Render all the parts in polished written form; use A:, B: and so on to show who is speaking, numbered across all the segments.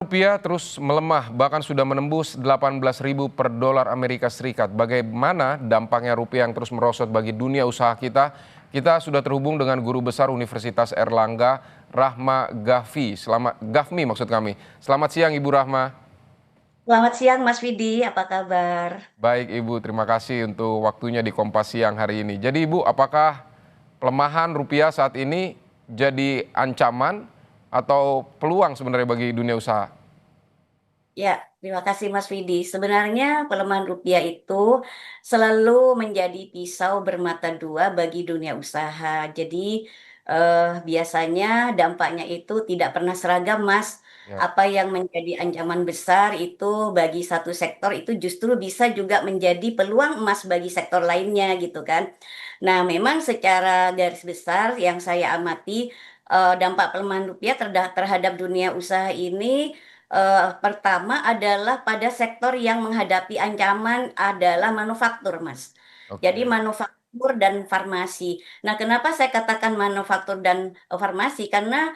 A: rupiah terus melemah, bahkan sudah menembus 18.000 per dolar Amerika Serikat. Bagaimana dampaknya rupiah yang terus merosot bagi dunia usaha kita? Kita sudah terhubung dengan Guru Besar Universitas Erlangga, Rahma Gafmi maksud kami. Selamat siang Ibu Rahma.
B: Selamat siang Mas Widi, apa kabar?
A: Baik Ibu, terima kasih untuk waktunya di Kompas Siang hari ini. Jadi Ibu, apakah pelemahan rupiah saat ini jadi ancaman atau peluang sebenarnya bagi dunia usaha?
B: Ya, terima kasih Mas Widi. Sebenarnya pelemahan rupiah itu selalu menjadi pisau bermata dua bagi dunia usaha. Jadi biasanya dampaknya itu tidak pernah seragam, Mas.
A: Ya.
B: Apa yang menjadi ancaman besar itu bagi satu sektor itu justru bisa juga menjadi peluang emas bagi sektor lainnya gitu kan. Nah, memang secara garis besar yang saya amati dampak pelemahan rupiah terhadap dunia usaha ini pertama adalah pada sektor yang menghadapi ancaman adalah manufaktur, Mas. Jadi
A: Oke.
B: manufaktur dan farmasi. Nah, kenapa saya katakan manufaktur dan farmasi? Karena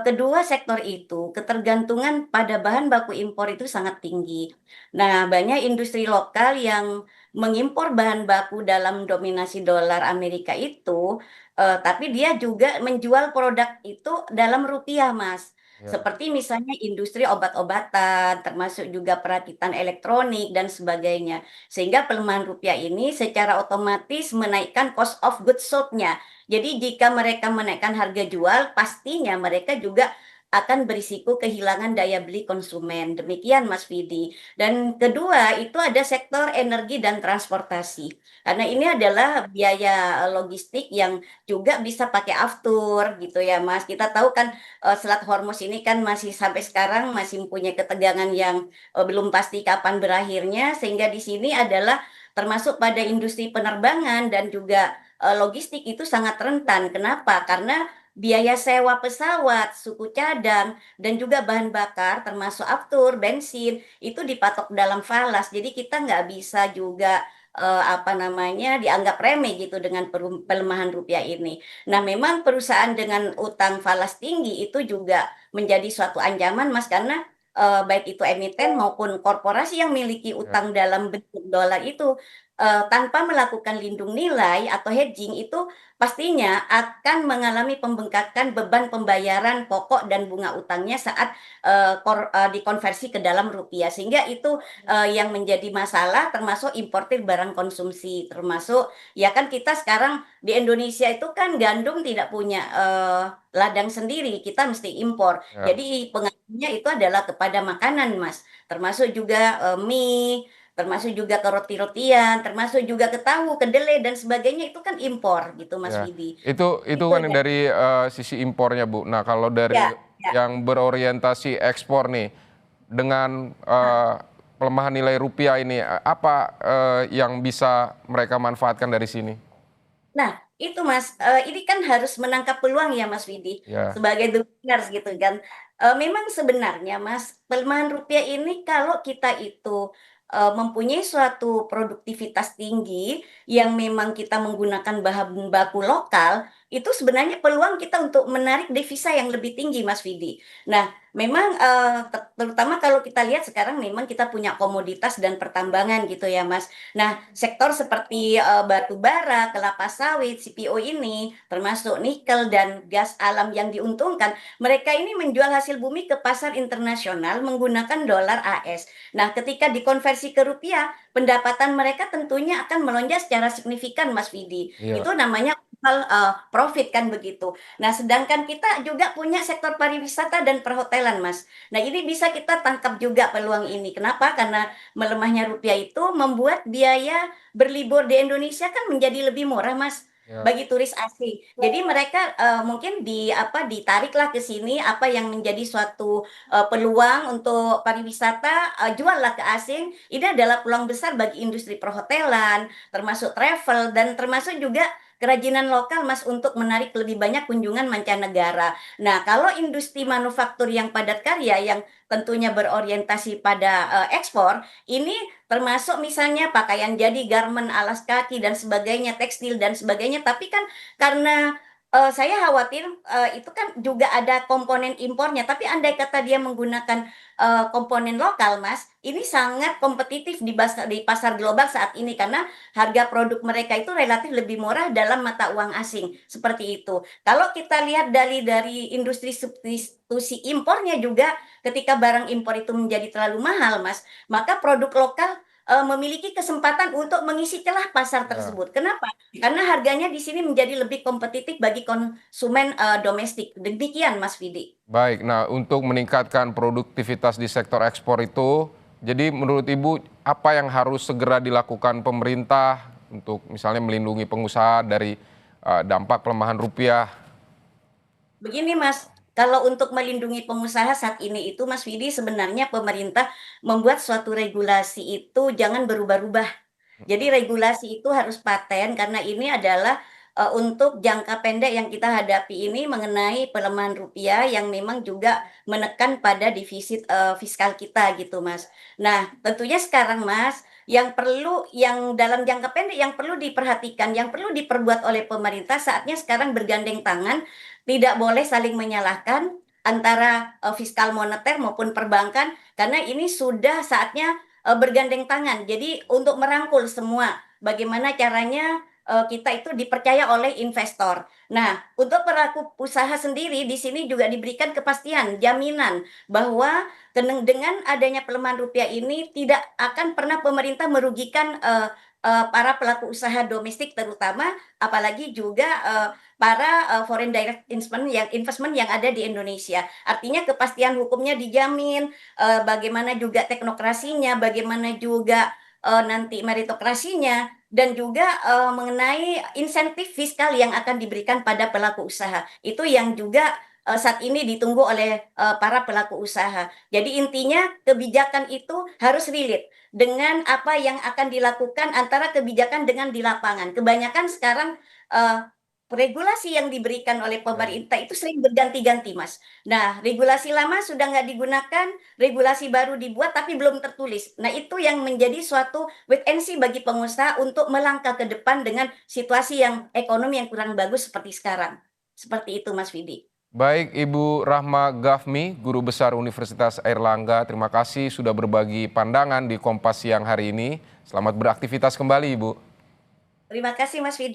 B: kedua sektor itu ketergantungan pada bahan baku impor itu sangat tinggi. Nah, banyak industri lokal yang mengimpor bahan baku dalam dominasi dolar Amerika itu, tapi dia juga menjual produk itu dalam rupiah, Mas.
A: Ya.
B: Seperti misalnya industri obat-obatan, termasuk juga perakitan elektronik dan sebagainya. Sehingga pelemahan rupiah ini secara otomatis menaikkan cost of goods sold-nya. Jadi jika mereka menaikkan harga jual, pastinya mereka juga akan berisiko kehilangan daya beli konsumen. Demikian Mas Vidi. Dan kedua, itu ada sektor energi dan transportasi. Karena ini adalah biaya logistik yang juga bisa pakai aftur gitu ya Mas. Kita tahu kan Selat Hormuz ini kan masih sampai sekarang masih mempunyai ketegangan yang belum pasti kapan berakhirnya, sehingga di sini adalah termasuk pada industri penerbangan dan juga logistik itu sangat rentan. Kenapa? Karena biaya sewa pesawat, suku cadang, dan juga bahan bakar termasuk aftur, bensin itu dipatok dalam falas. Jadi kita nggak bisa juga apa namanya dianggap remeh gitu dengan pelemahan rupiah ini. Nah, memang perusahaan dengan utang falas tinggi itu juga menjadi suatu ancaman, Mas, karena baik itu emiten maupun korporasi yang memiliki
A: Ya.
B: utang dalam bentuk dolar itu tanpa melakukan lindung nilai atau hedging itu pastinya akan mengalami pembengkakan beban pembayaran pokok dan bunga utangnya saat dikonversi ke dalam rupiah, sehingga itu yang menjadi masalah termasuk importir barang konsumsi, termasuk ya kan kita sekarang di Indonesia itu kan gandum tidak punya ladang sendiri, kita mesti impor.
A: Ya.
B: Jadi pengaruhnya itu adalah kepada makanan, Mas. Termasuk juga mie, termasuk juga ke roti-rotian, termasuk juga ke tahu, kedelai dan sebagainya itu kan impor gitu, Mas
A: Ya,
B: Widi.
A: itu
B: Itu
A: kan yang
B: ya.
A: dari sisi impornya, Bu. Nah, kalau dari
B: Ya, ya.
A: yang berorientasi ekspor nih, dengan
B: Nah,
A: pelemahan nilai rupiah ini, apa yang bisa mereka manfaatkan dari sini?
B: Nah, itu Mas, ini kan harus menangkap peluang ya Mas Widi,
A: Ya.
B: sebagai the winners gitu kan. Memang sebenarnya Mas, pelemahan rupiah ini kalau kita itu mempunyai suatu produktivitas tinggi yang memang kita menggunakan bahan baku lokal, itu sebenarnya peluang kita untuk menarik devisa yang lebih tinggi Mas Widi. Nah, memang terutama kalau kita lihat sekarang memang kita punya komoditas dan pertambangan gitu ya Mas. Nah, sektor seperti batu bara, kelapa sawit, CPO ini, termasuk nikel dan gas alam yang diuntungkan, mereka ini menjual hasil bumi ke pasar internasional menggunakan dolar AS. Nah, ketika dikonversi ke rupiah, pendapatan mereka tentunya akan melonjak secara signifikan, Mas Vidi.
A: Iya.
B: Itu namanya profit kan begitu. Nah, sedangkan kita juga punya sektor pariwisata dan perhotelan, Mas. Nah, ini bisa kita tangkap juga peluang ini. Kenapa? Karena melemahnya rupiah itu membuat biaya berlibur di Indonesia kan menjadi lebih murah, Mas,
A: Ya.
B: bagi turis asing. Jadi mereka mungkin ditariklah ke sini apa yang menjadi suatu peluang untuk pariwisata, juallah ke asing. Ini adalah peluang besar bagi industri perhotelan, termasuk travel dan termasuk juga kerajinan lokal Mas untuk menarik lebih banyak kunjungan mancanegara. Nah, kalau industri manufaktur yang padat karya yang tentunya berorientasi pada ekspor, ini termasuk misalnya pakaian jadi, garment, alas kaki dan sebagainya, tekstil dan sebagainya. Tapi kan karena Saya khawatir, itu kan juga ada komponen impornya, tapi andai kata dia menggunakan, komponen lokal, Mas, ini sangat kompetitif di pasar global saat ini karena harga produk mereka itu relatif lebih murah dalam mata uang asing, seperti itu. Kalau kita lihat dari industri substitusi impornya juga, ketika barang impor itu menjadi terlalu mahal, Mas, maka produk lokal, memiliki kesempatan untuk mengisi celah pasar
A: Ya.
B: tersebut. Kenapa? Karena harganya di sini menjadi lebih kompetitif bagi konsumen, domestik. Demikian Mas Vidi.
A: Baik, nah untuk meningkatkan produktivitas di sektor ekspor itu, jadi menurut Ibu apa yang harus segera dilakukan pemerintah untuk misalnya melindungi pengusaha dari dampak pelemahan rupiah?
B: Begini Mas, kalau untuk melindungi pengusaha saat ini itu Mas Vidi sebenarnya pemerintah membuat suatu regulasi itu jangan berubah-ubah. Jadi regulasi itu harus paten karena ini adalah, untuk jangka pendek yang kita hadapi ini mengenai pelemahan rupiah yang memang juga menekan pada defisit, fiskal kita gitu, Mas. Nah, tentunya sekarang, Mas, yang dalam jangka pendek yang perlu diperhatikan, yang perlu diperbuat oleh pemerintah saatnya sekarang bergandeng tangan, tidak boleh saling menyalahkan antara, fiskal moneter maupun perbankan karena ini sudah saatnya bergandeng tangan. Jadi untuk merangkul semua, bagaimana caranya kita itu dipercaya oleh investor. Nah, untuk pelaku usaha sendiri di sini juga diberikan kepastian, jaminan bahwa dengan adanya pelemahan rupiah ini tidak akan pernah pemerintah merugikan para pelaku usaha domestik terutama, apalagi juga para foreign direct investment yang ada di Indonesia. Artinya kepastian hukumnya dijamin, bagaimana juga teknokrasinya, bagaimana juga, nanti meritokrasinya, dan juga, mengenai insentif fiskal yang akan diberikan pada pelaku usaha. Itu yang juga, saat ini ditunggu oleh, para pelaku usaha. Jadi intinya kebijakan itu harus relate dengan apa yang akan dilakukan antara kebijakan dengan di lapangan. Kebanyakan sekarang, eee, regulasi yang diberikan oleh
A: Ya.
B: pemerintah itu sering berganti-ganti, Mas. Nah, regulasi lama sudah nggak digunakan, regulasi baru dibuat tapi belum tertulis. Nah, itu yang menjadi suatu wait and see bagi pengusaha untuk melangkah ke depan dengan situasi yang ekonomi yang kurang bagus seperti sekarang. Seperti itu, Mas Vidi.
A: Baik, Ibu Rahma Gafmi, Guru Besar Universitas Airlangga, terima kasih sudah berbagi pandangan di Kompas siang hari ini. Selamat beraktivitas kembali, Ibu.
B: Terima kasih, Mas Vidi.